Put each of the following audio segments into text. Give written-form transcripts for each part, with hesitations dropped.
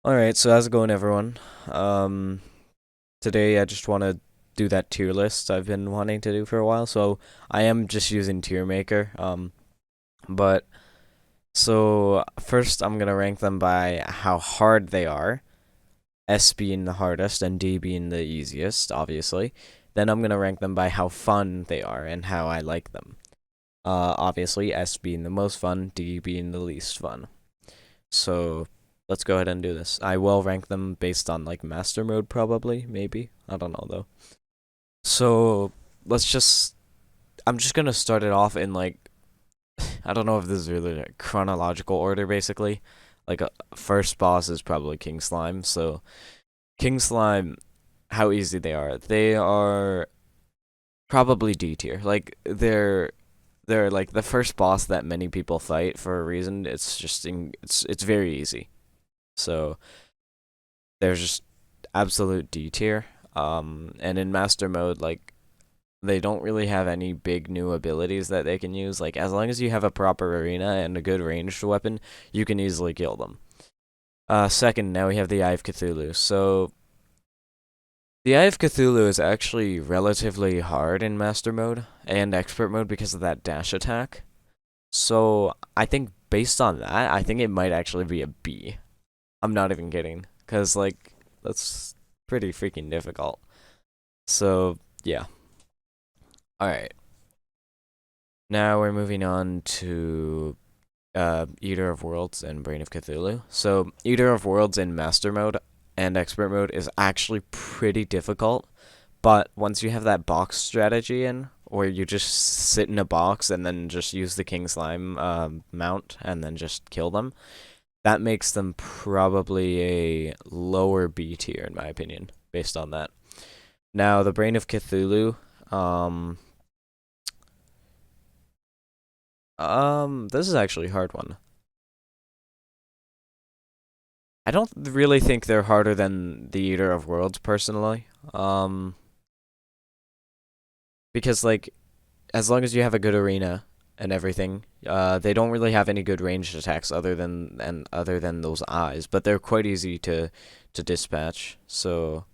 Alright, so how's it going, everyone? Um, Today I just want to do that tier list I've been wanting to do for a while, so I am just using Tier Maker. But so first I'm gonna rank them by how hard they are, S being the hardest and D being the easiest, obviously. Then I'm gonna rank them by how fun they are and how I like them. Obviously S being the most fun, D being the least fun. So let's go ahead and do this. I will rank them based on like master mode, probably, maybe. I don't know though. So let's just. I'm just gonna start it off in like I don't know if this is really like chronological order, basically. Like first boss is probably King Slime. So King Slime, how easy they are. They are probably D tier. Like they're like the first boss that many people fight for a reason. It's very easy. So there's just absolute D tier. And in master mode, like they don't really have any big new abilities that they can use. Like as long as you have a proper arena and a good ranged weapon, you can easily kill them. Second, now we have the Eye of Cthulhu. So the Eye of Cthulhu is actually relatively hard in master mode and expert mode because of that dash attack. So I think based on that, I think it might actually be a B. I'm not even kidding, cause like that's pretty freaking difficult. So yeah. All right. Now we're moving on to Eater of Worlds and Brain of Cthulhu. So Eater of Worlds in Master Mode and Expert Mode is actually pretty difficult, but once you have that box strategy in, where you just sit in a box and then just use the King Slime mount and then just kill them, that makes them probably a lower B tier in my opinion, based on that. Now the Brain of Cthulhu, this is actually a hard one. I don't really think they're harder than the Eater of Worlds personally. Because like as long as you have a good arena and everything, they don't really have any good ranged attacks other than those eyes, but they're quite easy to dispatch. So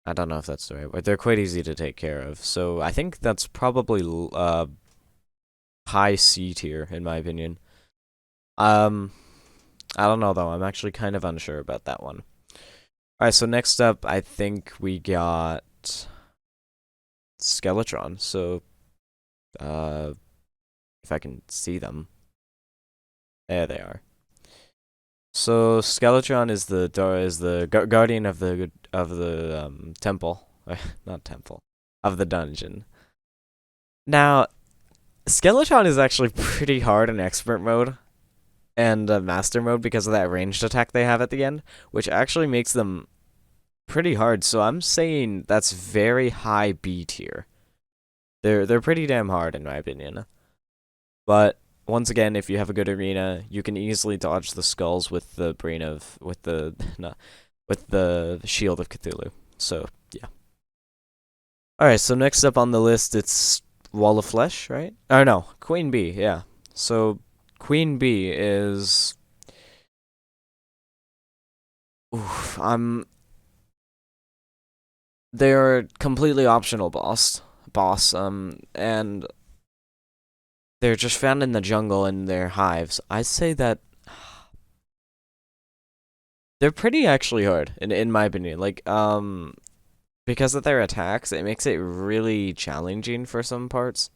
I don't know if that's the right word. They're quite easy to take care of. So I think that's probably high C tier in my opinion. Um, I don't know though. I'm actually kind of unsure about that one. All right, so next up, I think we got Skeletron. So, uh, if I can see them, there they are. So Skeletron is the guardian of the temple, not temple, of the dungeon. Now, Skeletron is actually pretty hard in expert mode and master mode because of that ranged attack they have at the end, which actually makes them pretty hard. So I'm saying that's very high B tier. They're pretty damn hard in my opinion. But once again, if you have a good arena, you can easily dodge the skulls with the brain of with the no, with the shield of Cthulhu. So yeah. All right. So next up on the list, it's Wall of Flesh, right? Or no, Queen Bee. Yeah. So Queen Bee is. Oof, they're completely optional boss. And they're just found in the jungle in their hives. I'd say that they're pretty actually hard in my opinion. Like because of their attacks, it makes it really challenging for some parts.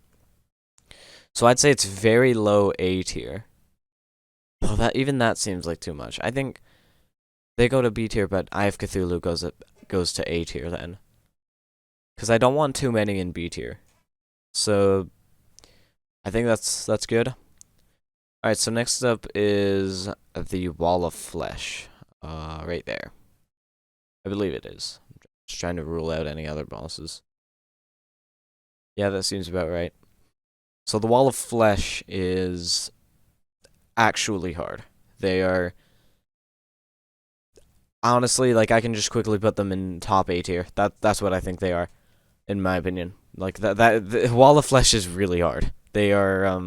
So I'd say it's very low A tier. Oh, that seems like too much. I think they go to B tier, but Eye of Cthulhu goes to A tier then, because I don't want too many in B tier. So I think that's good. All right. So next up is the Wall of Flesh. Right there. I believe it is. I'm just trying to rule out any other bosses. Yeah, that seems about right. So the Wall of Flesh is actually hard. They are honestly like I can just quickly put them in top A tier. That's what I think they are, in my opinion. Like the Wall of Flesh is really hard. They are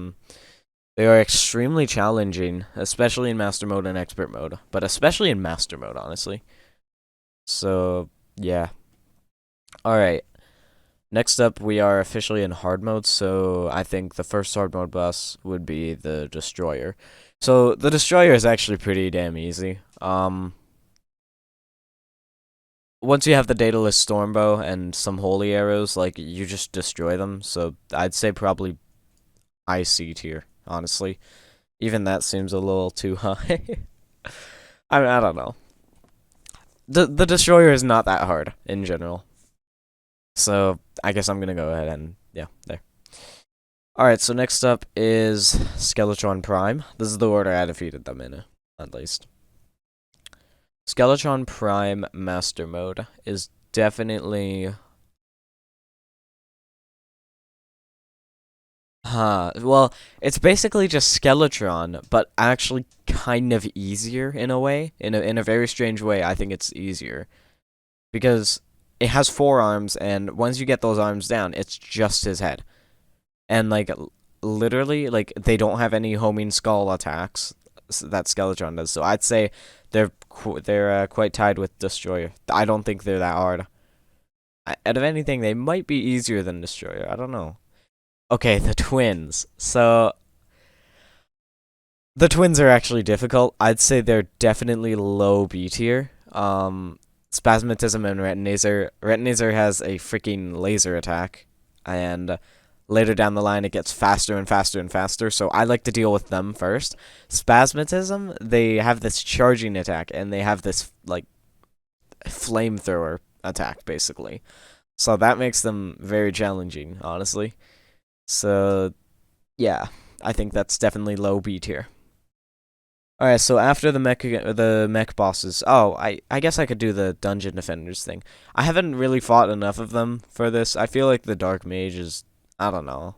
They are extremely challenging, especially in master mode and expert mode, but especially in master mode, honestly. So, yeah. All right. Next up, we are officially in hard mode, so I think the first hard mode boss would be the Destroyer. So, the Destroyer is actually pretty damn easy. Once you have the Daedalus Stormbow and some holy arrows, like, you just destroy them, so I'd say probably high C tier, honestly. Even that seems a little too high. I don't know. The Destroyer is not that hard, in general. So, I guess I'm gonna go ahead and, yeah, there. Alright, so next up is Skeletron Prime. This is the order I defeated them in, at least. Skeletron Prime Master Mode is definitely... well, it's basically just Skeletron, but actually kind of easier in a way. In a very strange way, I think it's easier. Because it has 4 arms, and once you get those arms down, it's just his head. And, like, literally, like, they don't have any homing skull attacks that Skeletron does. So I'd say they're quite tied with Destroyer. I don't think they're that hard. Out of anything, they might be easier than Destroyer. I don't know. Okay, the twins. So the twins are actually difficult. I'd say they're definitely low B tier. Spasmatism and Retinator. Retinator has a freaking laser attack, and later down the line it gets faster and faster and faster, so I like to deal with them first. Spasmatism, they have this charging attack, and they have this, like, flamethrower attack, basically. So that makes them very challenging, honestly. So, yeah, I think that's definitely low B tier. Alright, so after the mech bosses, oh, I guess I could do the dungeon defenders thing. I haven't really fought enough of them for this. I feel like the dark mage is, I don't know.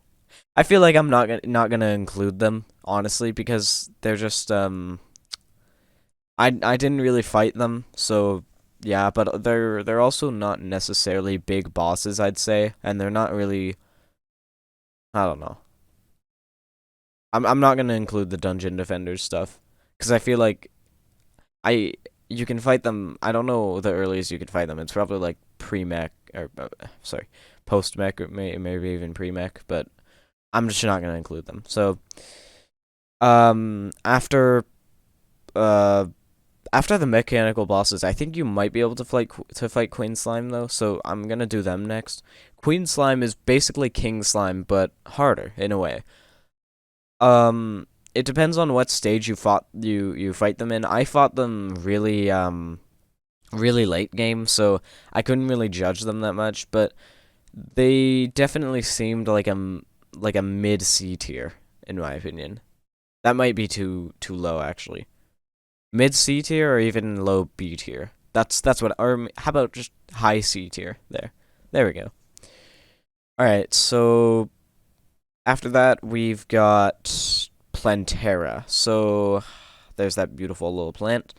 I feel like I'm not gonna include them, honestly, because they're just I didn't really fight them, so yeah, but they're also not necessarily big bosses, I'd say, and they're not really, I don't know. I'm not gonna include the dungeon defenders stuff because I feel like I you can fight them. I don't know the earliest you could fight them. It's probably like pre-mech or sorry, post-mech or maybe even pre-mech, but I'm just not gonna include them. So after uh after the mechanical bosses, I think you might be able to fight Queen Slime though. So I'm gonna do them next. Queen Slime is basically King Slime, but harder in a way. It depends on what stage you fight them in. I fought them really late game, so I couldn't really judge them that much, but they definitely seemed like a mid C tier in my opinion. That might be too low actually. Mid C tier or even low B tier. That's what, or how about just high C tier there. There we go. All right, so after that, we've got Plantera. So there's that beautiful little plant.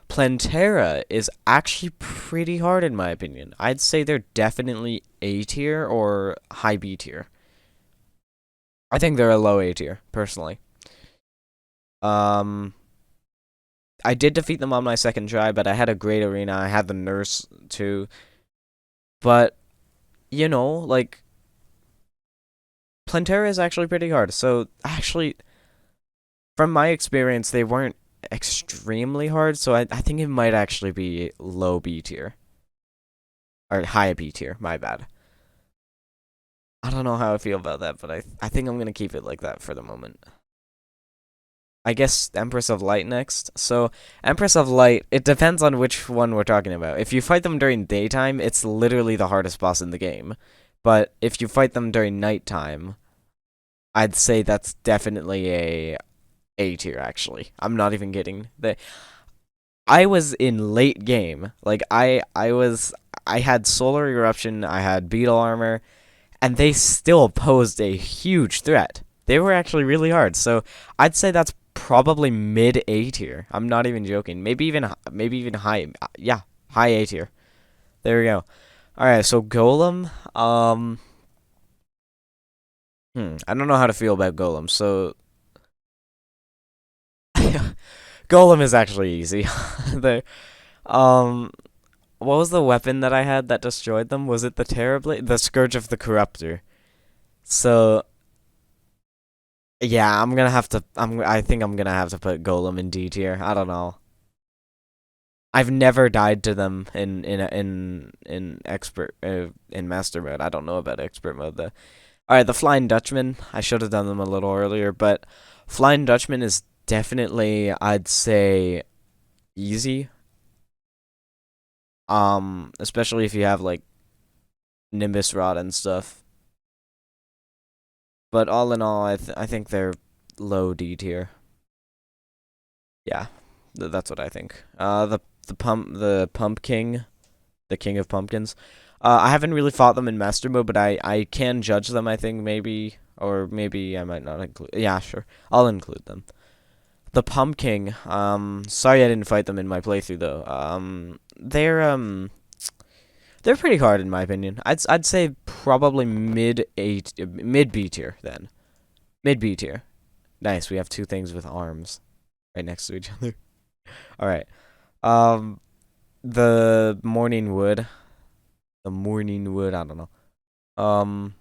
Plantera is actually pretty hard in my opinion. I'd say they're definitely A tier or high B tier. I think they're a low A tier, personally. Um, I did defeat them on my second try, but I had a great arena. I had the nurse too. But, like, Plantera is actually pretty hard. So, actually, from my experience, they weren't extremely hard, so I think it might actually be low B tier. Or high B tier, my bad. I don't know how I feel about that, but I think I'm going to keep it like that for the moment. I guess Empress of Light next. So, Empress of Light, it depends on which one we're talking about. If you fight them during daytime, it's literally the hardest boss in the game. But if you fight them during nighttime, I'd say that's definitely A tier, actually. I'm not even kidding. I was in late game. Like, I had Solar Eruption, I had Beetle Armor, and they still posed a huge threat. They were actually really hard. So I'd say that's probably mid A tier. I'm not even joking. Maybe even high. Yeah, high A tier. There we go. All right, so Golem. I don't know how to feel about Golem. So Golem is actually easy. the um, what was the weapon that I had that destroyed them? Was it the Terrorblade? The Scourge of the Corruptor. So yeah, I'm gonna have to. I think I'm gonna have to put Golem in D tier. I don't know. I've never died to them in expert in master mode. I don't know about expert mode though. All right, the Flying Dutchman. I should have done them a little earlier, but Flying Dutchman is definitely, I'd say, easy. Especially if you have like Nimbus Rod and stuff. But all in all, I think they're low D tier. Yeah, that's what I think. The Pump King, the King of Pumpkins. I haven't really fought them in Master Mode, but I can judge them. I think maybe, or maybe I might not include. Yeah, sure, I'll include them. The Pump King. Sorry I didn't fight them in my playthrough though. They're pretty hard in my opinion. I'd say probably mid B tier then. Mid B tier. Nice. We have two things with arms right next to each other. All right. Um, the Morning Wood. The Morning Wood. I don't know. Um,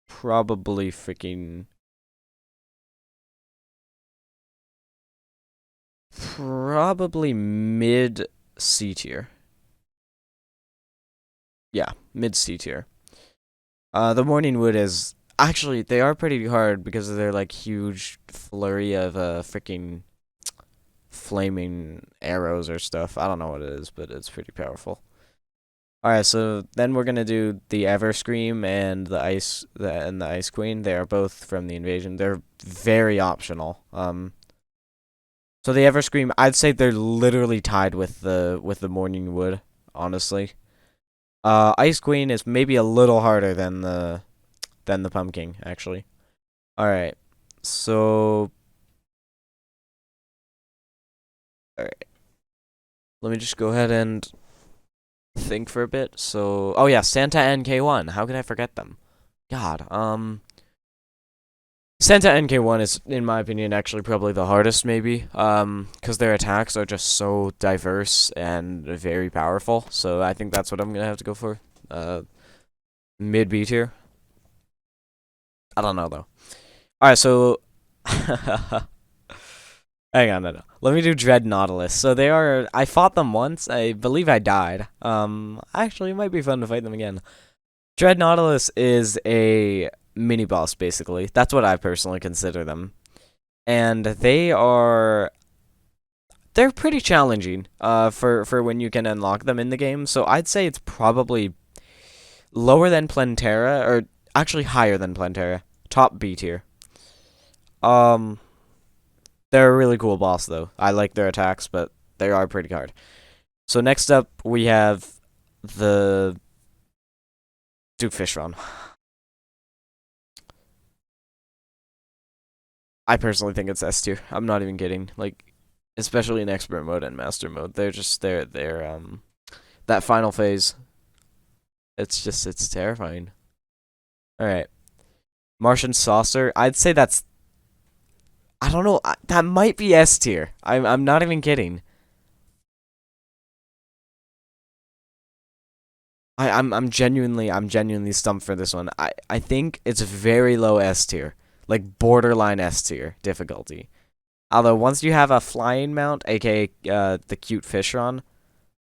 probably freaking. Probably mid C tier. Yeah, mid C tier. The Morning Wood is actually they are pretty hard because of their like huge flurry of freaking flaming arrows or stuff. I don't know what it is, but it's pretty powerful. All right, so then we're gonna do the Everscream and the Ice Queen. They are both from the Invasion. They're very optional. So the Everscream, I'd say they're literally tied with the Morning Wood. Honestly, Ice Queen is maybe a little harder than the Pumpkin actually. All right, so all right, let me just go ahead and think for a bit. So, oh yeah, Santa and K1. How could I forget them? God, Santa and K1 is, in my opinion, actually probably the hardest, maybe. Because their attacks are just so diverse and very powerful. So I think that's what I'm gonna have to go for. Mid B tier. I don't know though. All right, so hang on, no. Let me do Dread Nautilus. So they are. I fought them once. I believe I died. Actually, it might be fun to fight them again. Dread Nautilus is a mini boss, basically. That's what I personally consider them, and they're pretty challenging. For when you can unlock them in the game. So I'd say it's probably lower than Plantera, or actually higher than Plantera. Top B tier. Um, they're a really cool boss, though. I like their attacks, but they are pretty hard. So next up, we have the Duke Fishron. I personally think it's S tier. I'm not even kidding. Like, especially in expert mode and master mode, they're that final phase. It's terrifying. All right, Martian Saucer. I'd say that's, I don't know. That might be S tier. I'm not even kidding. I'm genuinely stumped for this one. I think it's very low S tier, like borderline S tier difficulty. Although once you have a flying mount, aka the cute Fishron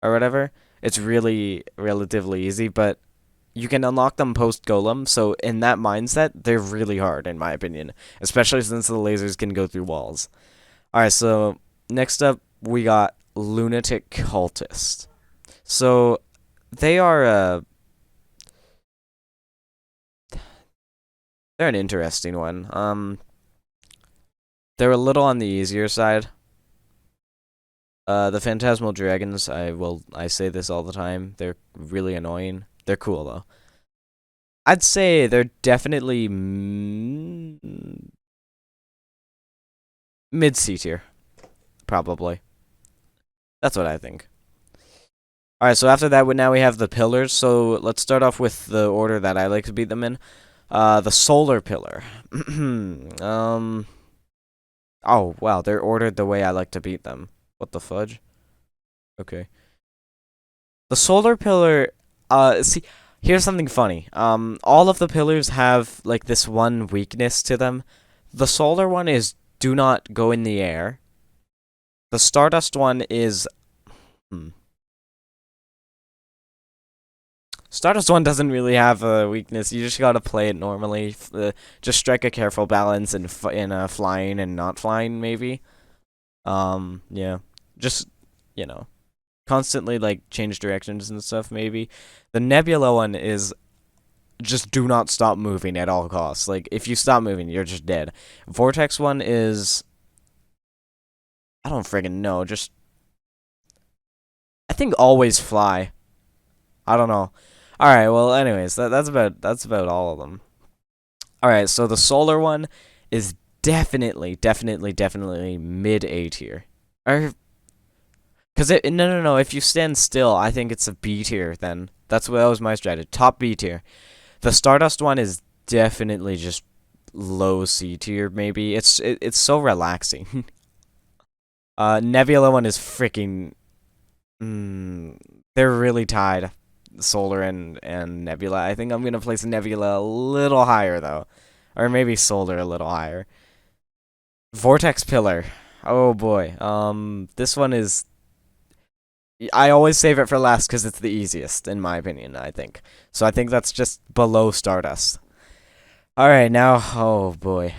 or whatever, it's really relatively easy. But you can unlock them post Golem, so in that mindset, they're really hard in my opinion, especially since the lasers can go through walls. All right, so next up we got Lunatic Cultist. So they are they're an interesting one. They're a little on the easier side. The Phantasmal Dragons, I say this all the time. They're really annoying. They're cool though. I'd say they're definitely mid C tier, probably. That's what I think. All right, so after that, now we have the pillars. So let's start off with the order that I like to beat them in. The solar pillar. um. Oh wow, they're ordered the way I like to beat them. What the fudge? Okay. The solar pillar. See, here's something funny. All of the pillars have like this one weakness to them. The solar one is do not go in the air. The stardust one is. Hmm. Stardust one doesn't really have a weakness. You just gotta play it normally. Just strike a careful balance in flying and not flying, maybe. Yeah. Just you know, constantly like change directions and stuff. Maybe the nebula one is just do not stop moving at all costs. Like if you stop moving, you're just dead. Vortex one is I don't friggin' know. Just I think always fly. I don't know. All right. Well, anyways, that's about all of them. All right. So the solar one is definitely mid A tier. Or because no. If you stand still, I think it's a B tier. Then that was my strategy. Top B tier. The Stardust one is definitely just low C tier. Maybe it's so relaxing. Nebula one is freaking. They're really tied. Solar and Nebula. I think I'm gonna place Nebula a little higher though, or maybe Solar a little higher. Vortex Pillar. Oh boy. This one is. I always save it for last because it's the easiest, in my opinion. I think so. I think that's just below Stardust. All right, now. Oh boy,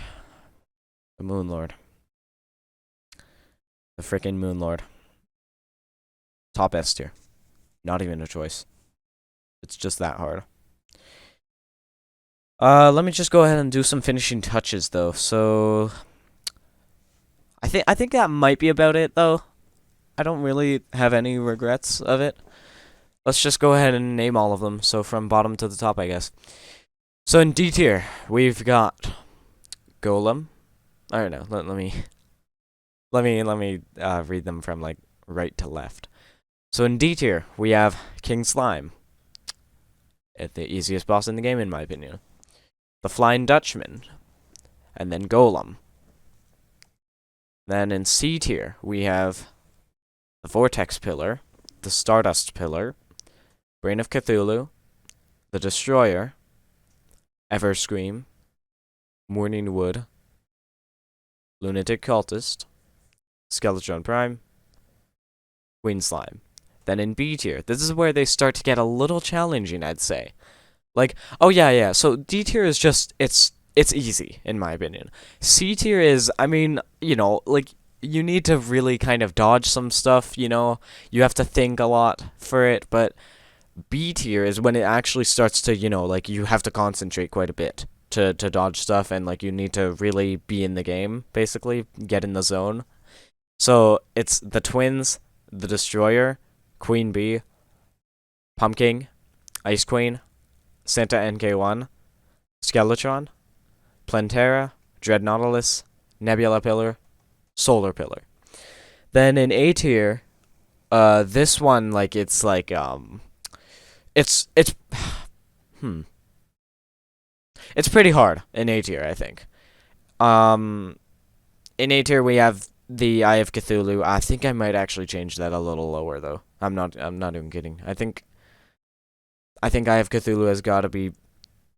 the Moon Lord, the freaking Moon Lord. Top S tier. Not even a choice. It's just that hard. Let me just go ahead and do some finishing touches though. So I think that might be about it though. I don't really have any regrets of it. Let's just go ahead and name all of them. So from bottom to the top, I guess. So in D tier, we've got Golem. I don't know. Let me read them from like right to left. So in D tier, we have King Slime. The easiest boss in the game, in my opinion. The Flying Dutchman, and then Golem. Then in C tier, we have the Vortex Pillar, the Stardust Pillar, Brain of Cthulhu, the Destroyer, Everscream, Morning Wood, Lunatic Cultist, Skeletron Prime, Queen Slime. Then in B tier, this is where they start to get a little challenging, I'd say. Like, oh yeah. So D tier is just it's easy in my opinion. C tier is, I mean, like you need to really kind of dodge some stuff. You have to think a lot for it. But B tier is when it actually starts to, like you have to concentrate quite a bit to dodge stuff, and like you need to really be in the game, basically get in the zone. So it's the twins, the Destroyer, Queen Bee, Pumpkin, Ice Queen, Santa NK1, Skeletron, Plantera, Dreadnoughtalus, Nebula Pillar, Solar Pillar. Then in A tier, this one it's hmm, it's pretty hard in A tier, I think. In A tier we have the Eye of Cthulhu. I think I might actually change that a little lower though. I'm not even kidding. I think Eye of Cthulhu has got to be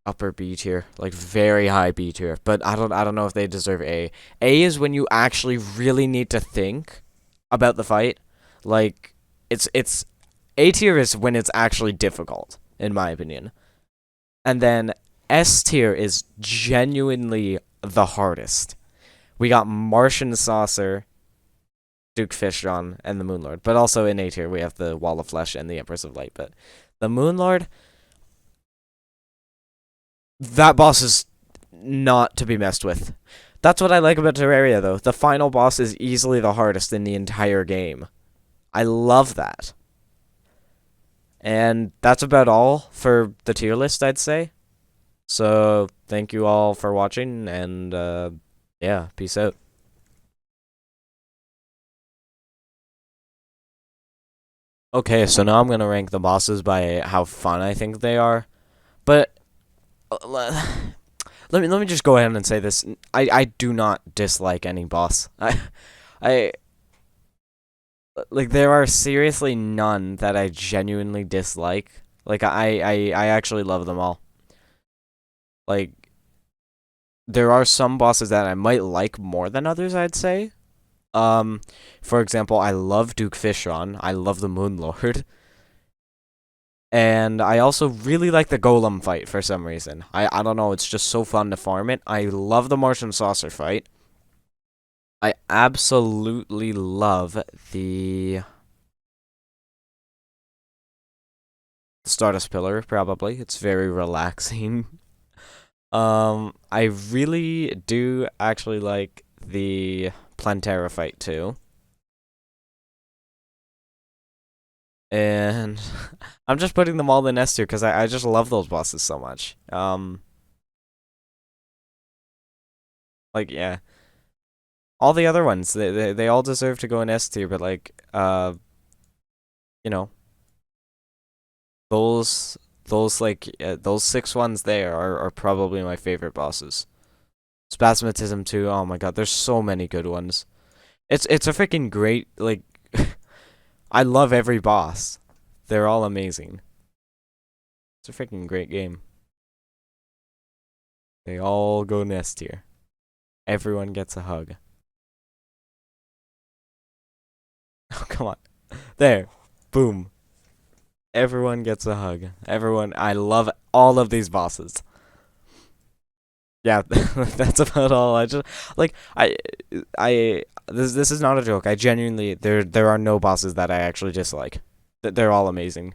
upper B tier, like very high B tier. But I don't know if they deserve A. A is when you actually really need to think about the fight. Like it's A tier is when it's actually difficult, in my opinion. And then S tier is genuinely the hardest. We got Martian Saucer, Duke Fishron, and the Moon Lord. But also in A tier we have the Wall of Flesh and the Empress of Light. But the Moon Lord, that boss is not to be messed with. That's what I like about Terraria, though. The final boss is easily the hardest in the entire game. I love that. And that's about all for the tier list, I'd say. So, thank you all for watching, and yeah, peace out. Okay, so now I'm going to rank the bosses by how fun I think they are. But let me just go ahead and say this. I do not dislike any boss. I like there are seriously none that I genuinely dislike. Like I actually love them all. Like there are some bosses that I might like more than others, I'd say. Um, for example, I love Duke Fishron. I love the Moon Lord. And I also really like the Golem fight for some reason. I don't know, it's just so fun to farm it. I love the Martian Saucer fight. I absolutely love the Stardust Pillar, probably. It's very relaxing. I really do actually like the Plantera fight too. And I'm just putting them all in S tier because I just love those bosses so much. Like yeah, all the other ones they all deserve to go in S tier, but like you know those those six ones there are probably my favorite bosses. Spasmatism too. Oh my god, there's so many good ones. It's a freaking great like. I love every boss. They're all amazing. It's a freaking great game. They all go nest tier. Everyone gets a hug. Oh, come on. There. Boom. Everyone gets a hug. Everyone. I love all of these bosses. Yeah, that's about all. I just like I this is not a joke. I genuinely there are no bosses that I actually dislike. They're all amazing.